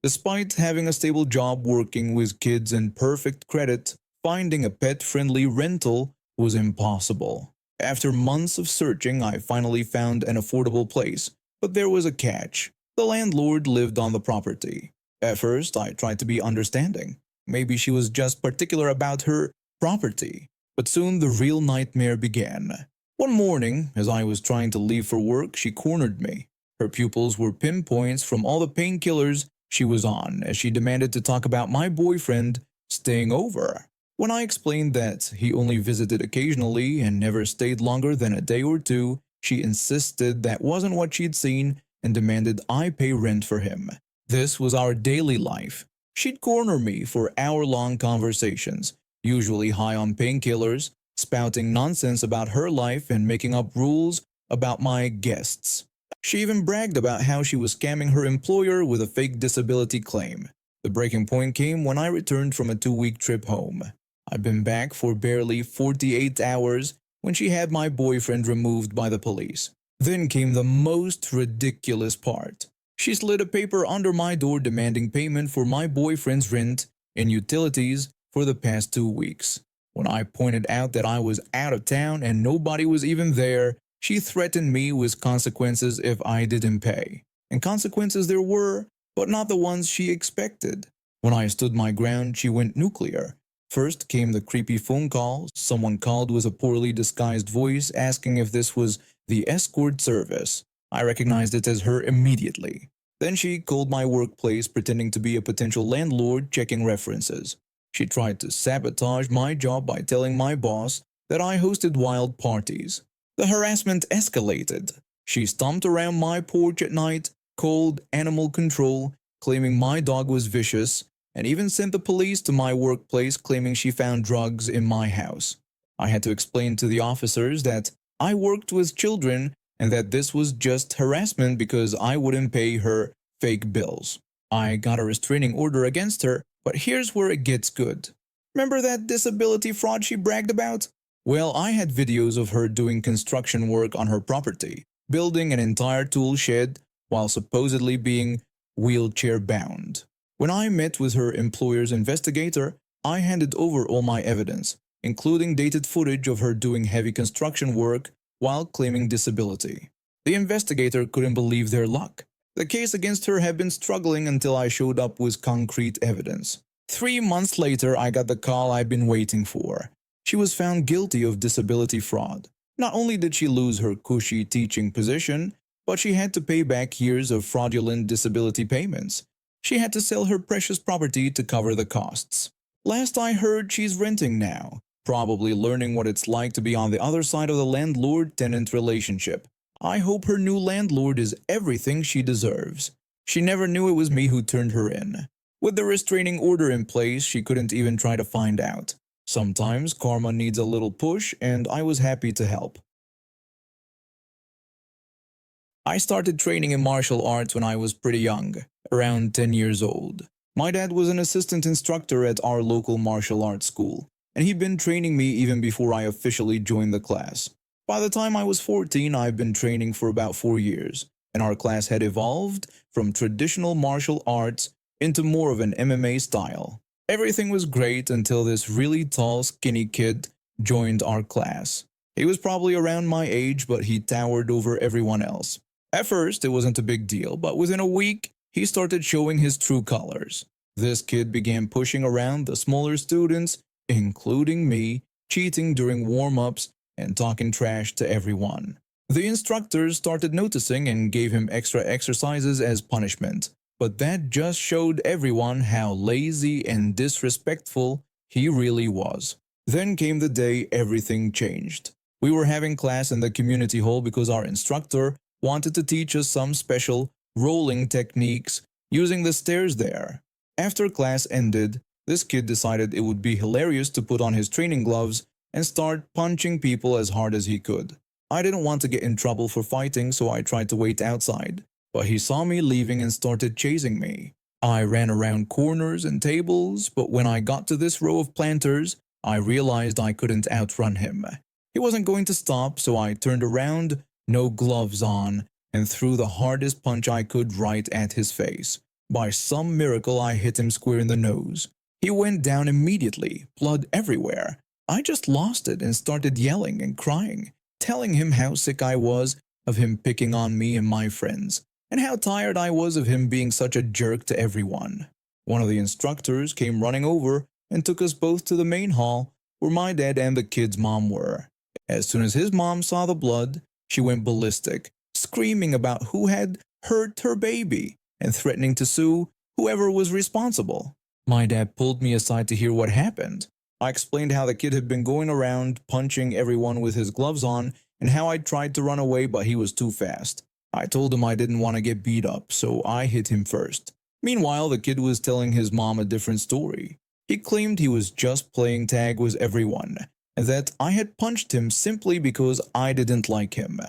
Despite having a stable job working with kids and perfect credit, finding a pet-friendly rental was impossible. After months of searching, I finally found an affordable place, but there was a catch. The landlord lived on the property. At first, I tried to be understanding. Maybe she was just particular about her property. But soon the real nightmare began. One morning, as I was trying to leave for work, she cornered me. Her pupils were pinpoints from all the painkillers she was on, as she demanded to talk about my boyfriend staying over. When I explained that he only visited occasionally and never stayed longer than a day or two, she insisted that wasn't what she'd seen and demanded I pay rent for him. This was our daily life. She'd corner me for hour-long conversations, usually high on painkillers, spouting nonsense about her life and making up rules about my guests. She even bragged about how she was scamming her employer with a fake disability claim. The breaking point came when I returned from a 2-week trip home. I'd been back for barely 48 hours when she had my boyfriend removed by the police. Then came the most ridiculous part. She slid a paper under my door demanding payment for my boyfriend's rent and utilities for the past 2 weeks. When I pointed out that I was out of town and nobody was even there, she threatened me with consequences if I didn't pay. And consequences there were, but not the ones she expected. When I stood my ground, she went nuclear. First came the creepy phone call. Someone called with a poorly disguised voice asking if this was the escort service. I recognized it as her immediately. Then she called my workplace pretending to be a potential landlord checking references. She tried to sabotage my job by telling my boss that I hosted wild parties. The harassment escalated. She stomped around my porch at night, called animal control, claiming my dog was vicious, and even sent the police to my workplace claiming she found drugs in my house. I had to explain to the officers that I worked with children and that this was just harassment because I wouldn't pay her fake bills. I got a restraining order against her, but here's where it gets good. Remember that disability fraud she bragged about? Well, I had videos of her doing construction work on her property, building an entire tool shed while supposedly being wheelchair-bound. When I met with her employer's investigator, I handed over all my evidence, including dated footage of her doing heavy construction work while claiming disability. The investigator couldn't believe their luck. The case against her had been struggling until I showed up with concrete evidence. 3 months later, I got the call I'd been waiting for. She was found guilty of disability fraud. Not only did she lose her cushy teaching position, but she had to pay back years of fraudulent disability payments. She had to sell her precious property to cover the costs. Last I heard, she's renting now, probably learning what it's like to be on the other side of the landlord-tenant relationship. I hope her new landlord is everything she deserves. She never knew it was me who turned her in. With the restraining order in place, she couldn't even try to find out. Sometimes karma needs a little push, and I was happy to help. I started training in martial arts when I was pretty young, around 10 years old. My dad was an assistant instructor at our local martial arts school, and he'd been training me even before I officially joined the class. By the time I was 14, I'd been training for about 4 years, and our class had evolved from traditional martial arts into more of an MMA style. Everything was great until this really tall, skinny kid joined our class. He was probably around my age, but he towered over everyone else. At first, it wasn't a big deal, but within a week, he started showing his true colors. This kid began pushing around the smaller students, including me, cheating during warm-ups and talking trash to everyone. The instructors started noticing and gave him extra exercises as punishment, but that just showed everyone how lazy and disrespectful he really was. Then came the day everything changed. We were having class in the community hall because our instructor wanted to teach us some special rolling techniques using the stairs there. After class ended, this kid decided it would be hilarious to put on his training gloves and start punching people as hard as he could. I didn't want to get in trouble for fighting, so I tried to wait outside, but he saw me leaving and started chasing me. I ran around corners and tables, but when I got to this row of planters, I realized I couldn't outrun him. He wasn't going to stop, so I turned around, no gloves on, and threw the hardest punch I could right at his face. By some miracle, I hit him square in the nose. He went down immediately, blood everywhere. I just lost it and started yelling and crying, telling him how sick I was of him picking on me and my friends, and how tired I was of him being such a jerk to everyone. One of the instructors came running over and took us both to the main hall where my dad and the kid's mom were. As soon as his mom saw the blood, she went ballistic, screaming about who had hurt her baby and threatening to sue whoever was responsible. My dad pulled me aside to hear what happened. I explained how the kid had been going around punching everyone with his gloves on and how I tried to run away but he was too fast. I told him I didn't want to get beat up, so I hit him first. Meanwhile, the kid was telling his mom a different story. He claimed he was just playing tag with everyone, and that I had punched him simply because I didn't like him.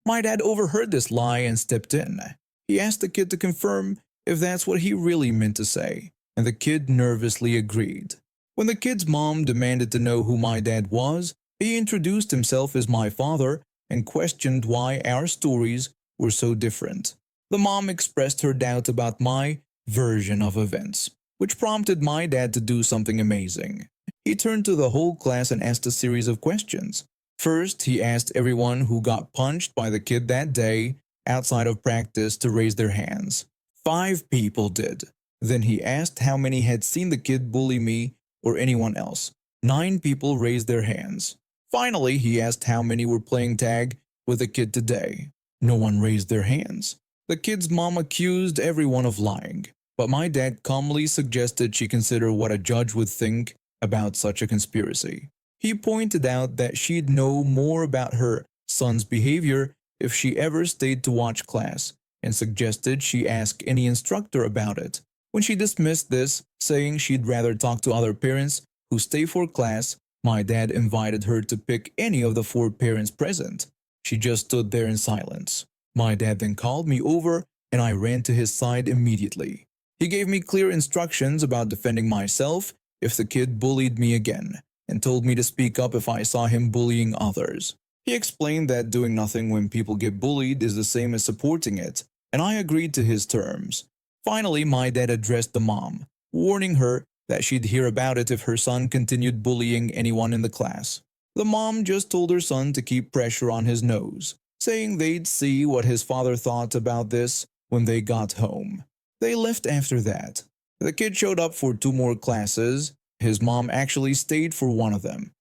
My dad overheard this lie and stepped in. He asked the kid to confirm if that's what he really meant to say, and the kid nervously agreed. When the kid's mom demanded to know who my dad was, he introduced himself as my father and questioned why our stories were so different. The mom expressed her doubt about my version of events, which prompted my dad to do something amazing. He turned to the whole class and asked a series of questions. First, he asked everyone who got punched by the kid that day outside of practice to raise their hands. 5 people did. Then he asked how many had seen the kid bully me or anyone else. 9 people raised their hands. Finally, he asked how many were playing tag with the kid today. No one raised their hands. The kid's mom accused everyone of lying, but my dad calmly suggested she consider what a judge would think about such a conspiracy. He pointed out that she'd know more about her son's behavior if she ever stayed to watch class, and suggested she ask any instructor about it. When she dismissed this, saying she'd rather talk to other parents who stay for class, my dad invited her to pick any of the 4 parents present. She just stood there in silence. My dad then called me over and I ran to his side immediately. He gave me clear instructions about defending myself if the kid bullied me again, and told me to speak up if I saw him bullying others. He explained that doing nothing when people get bullied is the same as supporting it, and I agreed to his terms. Finally, my dad addressed the mom, warning her that she'd hear about it if her son continued bullying anyone in the class. The mom just told her son to keep pressure on his nose, saying they'd see what his father thought about this when they got home. They left after that. The kid showed up for 2 more classes. His mom actually stayed for one of them,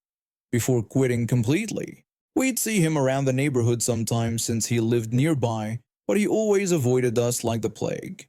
before quitting completely. We'd see him around the neighborhood sometimes since he lived nearby, but he always avoided us like the plague.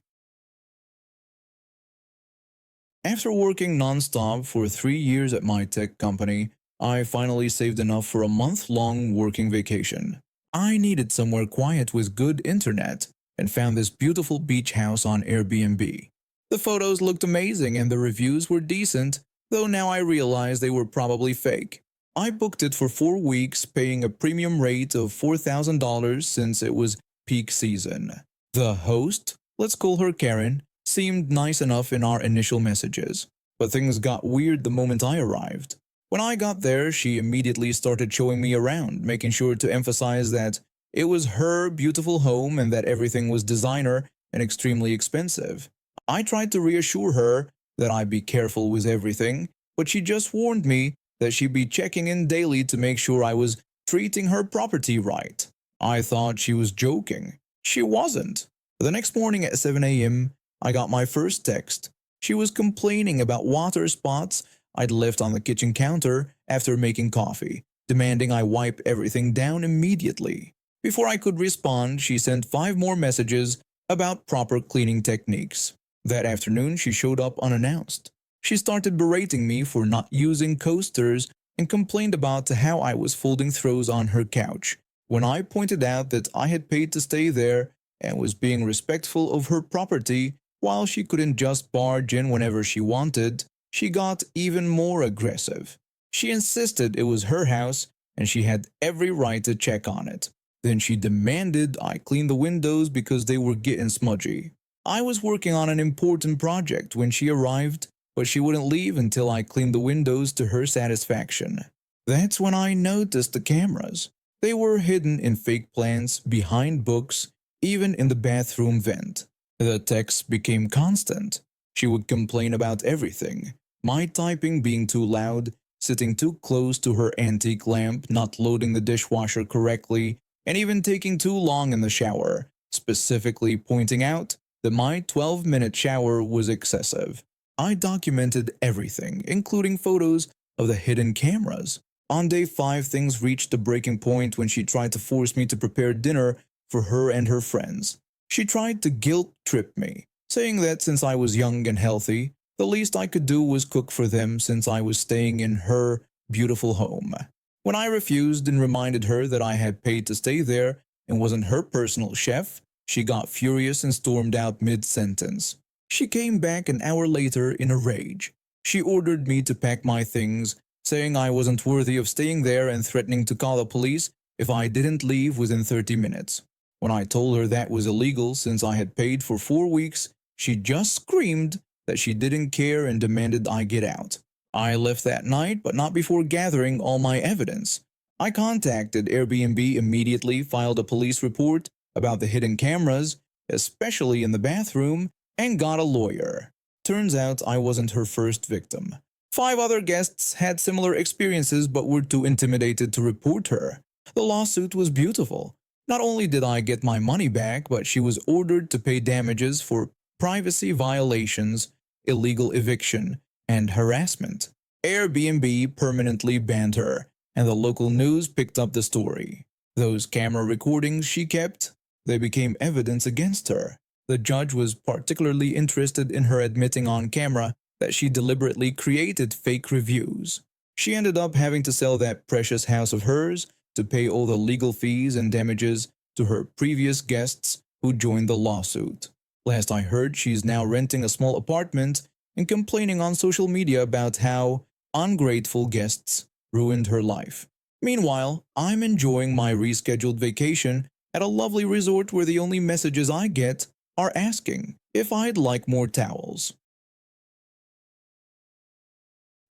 After working non-stop for 3 years at my tech company, I finally saved enough for a month-long working vacation. I needed somewhere quiet with good internet and found this beautiful beach house on Airbnb. The photos looked amazing and the reviews were decent, though now I realize they were probably fake. I booked it for 4 weeks, paying a premium rate of $4,000 since it was peak season. The host, let's call her Karen, seemed nice enough in our initial messages, but things got weird the moment I arrived. When I got there, she immediately started showing me around, making sure to emphasize that it was her beautiful home and that everything was designer and extremely expensive. I tried to reassure her that I'd be careful with everything, but she just warned me that she'd be checking in daily to make sure I was treating her property right. I thought she was joking. She wasn't. The next morning at 7 a.m., I got my first text. She was complaining about water spots I'd left on the kitchen counter after making coffee, demanding I wipe everything down immediately. Before I could respond, she sent 5 more messages about proper cleaning techniques. That afternoon, she showed up unannounced. She started berating me for not using coasters and complained about how I was folding throws on her couch. When I pointed out that I had paid to stay there and was being respectful of her property while she couldn't just barge in whenever she wanted, she got even more aggressive. She insisted it was her house and she had every right to check on it. Then she demanded I clean the windows because they were getting smudgy. I was working on an important project when she arrived, but she wouldn't leave until I cleaned the windows to her satisfaction. That's when I noticed the cameras. They were hidden in fake plants, behind books, even in the bathroom vent. The texts became constant. She would complain about everything: my typing being too loud, sitting too close to her antique lamp, not loading the dishwasher correctly, and even taking too long in the shower, specifically pointing out that my 12-minute shower was excessive. I documented everything, including photos of the hidden cameras. On day 5, things reached a breaking point when she tried to force me to prepare dinner for her and her friends. She tried to guilt trip me, saying that since I was young and healthy, the least I could do was cook for them since I was staying in her beautiful home. When I refused and reminded her that I had paid to stay there and wasn't her personal chef, she got furious and stormed out mid-sentence. She came back an hour later in a rage. She ordered me to pack my things, saying I wasn't worthy of staying there and threatening to call the police if I didn't leave within 30 minutes. When I told her that was illegal since I had paid for 4 weeks, she just screamed that she didn't care and demanded I get out. I left that night, but not before gathering all my evidence. I contacted Airbnb immediately, filed a police report about the hidden cameras, especially in the bathroom, and got a lawyer. Turns out I wasn't her first victim. 5 other guests had similar experiences but were too intimidated to report her. The lawsuit was beautiful. Not only did I get my money back, but she was ordered to pay damages for privacy violations, illegal eviction, and harassment. Airbnb permanently banned her, and the local news picked up the story. Those camera recordings she kept, they became evidence against her. The judge was particularly interested in her admitting on camera that she deliberately created fake reviews. She ended up having to sell that precious house of hers to pay all the legal fees and damages to her previous guests who joined the lawsuit. Last I heard, she's now renting a small apartment and complaining on social media about how ungrateful guests ruined her life. Meanwhile, I'm enjoying my rescheduled vacation at a lovely resort where the only messages I get are asking if I'd like more towels.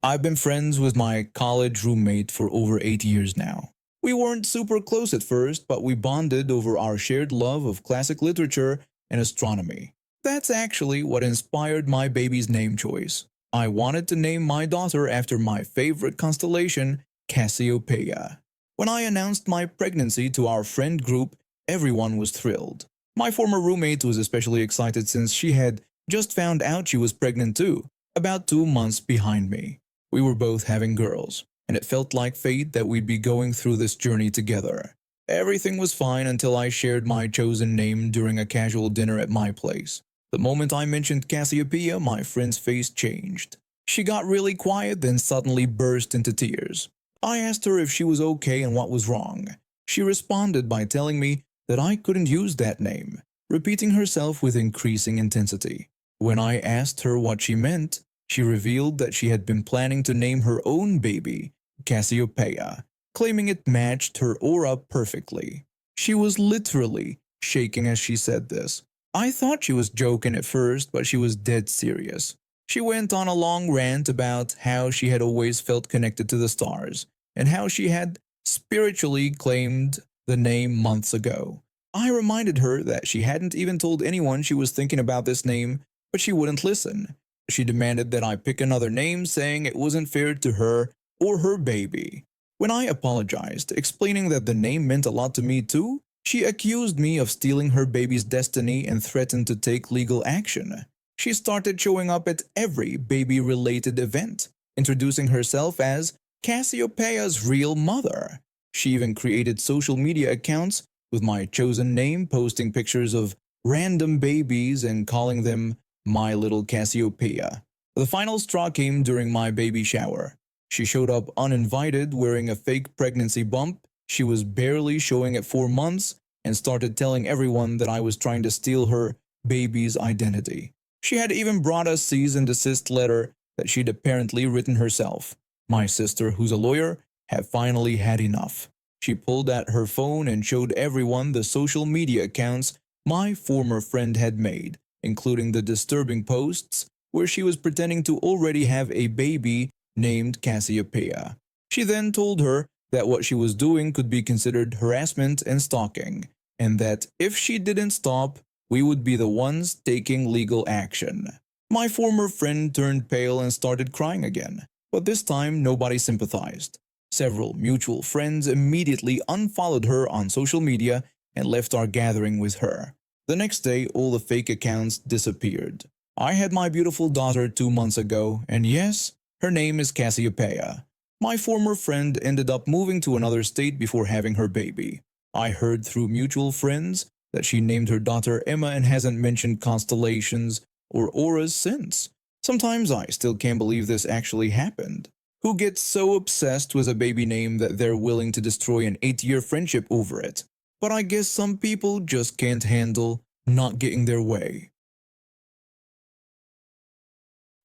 I've been friends with my college roommate for over 8 years now. We weren't super close at first, but we bonded over our shared love of classic literature and astronomy. That's actually what inspired my baby's name choice. I wanted to name my daughter after my favorite constellation, Cassiopeia. When I announced my pregnancy to our friend group, everyone was thrilled. My former roommate was especially excited since she had just found out she was pregnant too, about 2 months behind me. We were both having girls, and it felt like fate that we'd be going through this journey together. Everything was fine until I shared my chosen name during a casual dinner at my place. The moment I mentioned Cassiopeia, my friend's face changed. She got really quiet, then suddenly burst into tears. I asked her if she was okay and what was wrong. She responded by telling me that I couldn't use that name, repeating herself with increasing intensity. When I asked her what she meant, she revealed that she had been planning to name her own baby Cassiopeia, claiming it matched her aura perfectly. She was literally shaking as she said this. I thought she was joking at first, but she was dead serious. She went on a long rant about how she had always felt connected to the stars, and how she had spiritually claimed the name months ago. I reminded her that she hadn't even told anyone she was thinking about this name, but she wouldn't listen. She demanded that I pick another name, saying it wasn't fair to her or her baby. When I apologized, explaining that the name meant a lot to me too, she accused me of stealing her baby's destiny and threatened to take legal action. She started showing up at every baby-related event, introducing herself as Cassiopeia's real mother. She even created social media accounts with my chosen name, posting pictures of random babies and calling them my little Cassiopeia. The final straw came during my baby shower. She showed up uninvited, wearing a fake pregnancy bump. She was barely showing at 4 months and started telling everyone that I was trying to steal her baby's identity. She had even brought a cease and desist letter that she'd apparently written herself. My sister, who's a lawyer, had finally had enough. She pulled out her phone and showed everyone the social media accounts my former friend had made, including the disturbing posts where she was pretending to already have a baby named Cassiopeia. She then told her that what she was doing could be considered harassment and stalking, and that if she didn't stop, we would be the ones taking legal action. My former friend turned pale and started crying again, but this time nobody sympathized. Several mutual friends immediately unfollowed her on social media and left our gathering with her. The next day, all the fake accounts disappeared. I had my beautiful daughter 2 months ago, and yes, her name is Cassiopeia. My former friend ended up moving to another state before having her baby. I heard through mutual friends that she named her daughter Emma and hasn't mentioned constellations or auras since. Sometimes I still can't believe this actually happened. Who gets so obsessed with a baby name that they're willing to destroy an 8-year friendship over it? But I guess some people just can't handle not getting their way.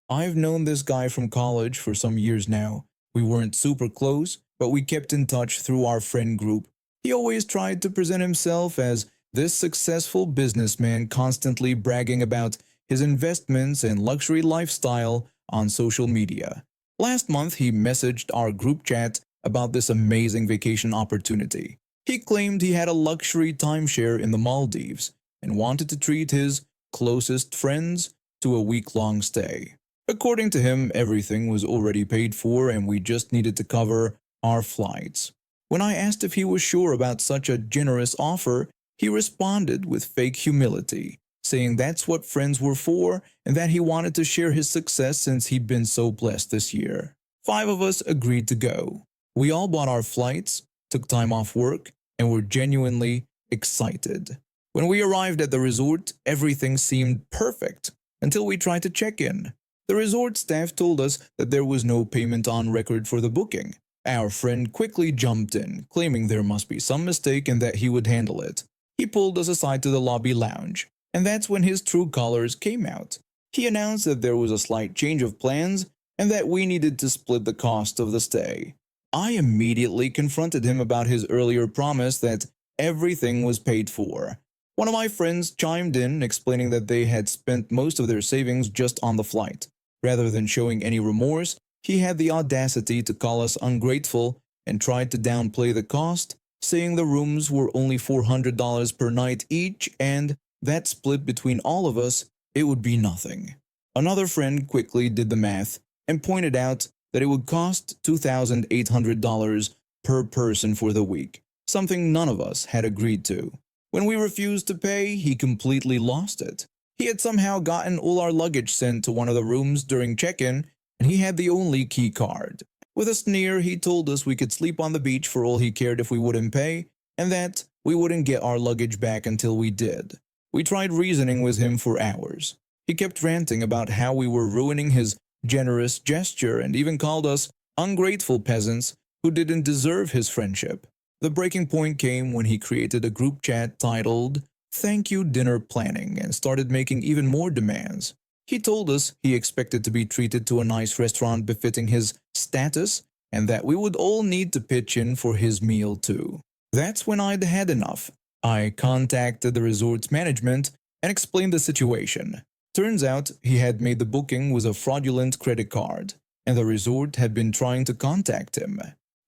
I've known this guy from college for some years now. We weren't super close, but we kept in touch through our friend group. He always tried to present himself as this successful businessman, constantly bragging about his investments and luxury lifestyle on social media. Last month, he messaged our group chat about this amazing vacation opportunity. He claimed he had a luxury timeshare in the Maldives and wanted to treat his closest friends to a week-long stay. According to him, everything was already paid for and we just needed to cover our flights. When I asked if he was sure about such a generous offer, he responded with fake humility, saying that's what friends were for and that he wanted to share his success since he'd been so blessed this year. 5 of us agreed to go. We all bought our flights, took time off work, and were genuinely excited. When we arrived at the resort, everything seemed perfect until we tried to check in. The resort staff told us that there was no payment on record for the booking. Our friend quickly jumped in, claiming there must be some mistake and that he would handle it. He pulled us aside to the lobby lounge, and that's when his true colors came out. He announced that there was a slight change of plans and that we needed to split the cost of the stay. I immediately confronted him about his earlier promise that everything was paid for. One of my friends chimed in, explaining that they had spent most of their savings just on the flight. Rather than showing any remorse, he had the audacity to call us ungrateful and tried to downplay the cost, saying the rooms were only $400 per night each and that split between all of us, it would be nothing. Another friend quickly did the math and pointed out that it would cost $2,800 per person for the week, something none of us had agreed to. When we refused to pay, he completely lost it. He had somehow gotten all our luggage sent to one of the rooms during check-in, and he had the only key card. With a sneer, he told us we could sleep on the beach for all he cared if we wouldn't pay, and that we wouldn't get our luggage back until we did. We tried reasoning with him for hours. He kept ranting about how we were ruining his generous gesture and even called us ungrateful peasants who didn't deserve his friendship. The breaking point came when he created a group chat titled "Thank You Dinner Planning" and started making even more demands. He told us he expected to be treated to a nice restaurant befitting his status and that we would all need to pitch in for his meal too. That's when I'd had enough. I contacted the resort's management and explained the situation. Turns out he had made the booking with a fraudulent credit card, and the resort had been trying to contact him.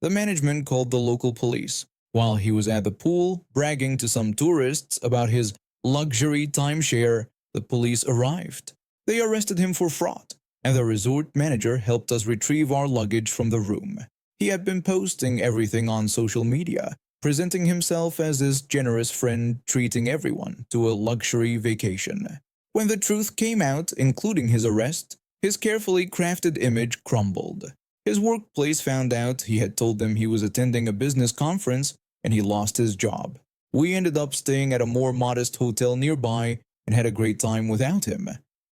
The management called the local police. While he was at the pool, bragging to some tourists about his luxury timeshare, the police arrived. They arrested him for fraud, and the resort manager helped us retrieve our luggage from the room. He had been posting everything on social media, presenting himself as this generous friend treating everyone to a luxury vacation. When the truth came out, including his arrest, his carefully crafted image crumbled. His workplace found out he had told them he was attending a business conference and he lost his job. We ended up staying at a more modest hotel nearby and had a great time without him.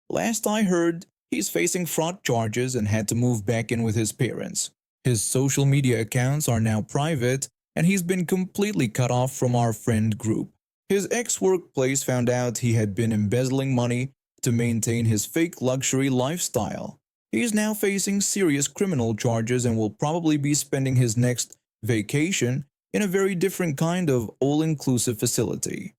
Last I heard, he's facing fraud charges and had to move back in with his parents. His social media accounts are now private and he's been completely cut off from our friend group. His ex-workplace found out he had been embezzling money to maintain his fake luxury lifestyle. He is now facing serious criminal charges and will probably be spending his next vacation in a very different kind of all-inclusive facility.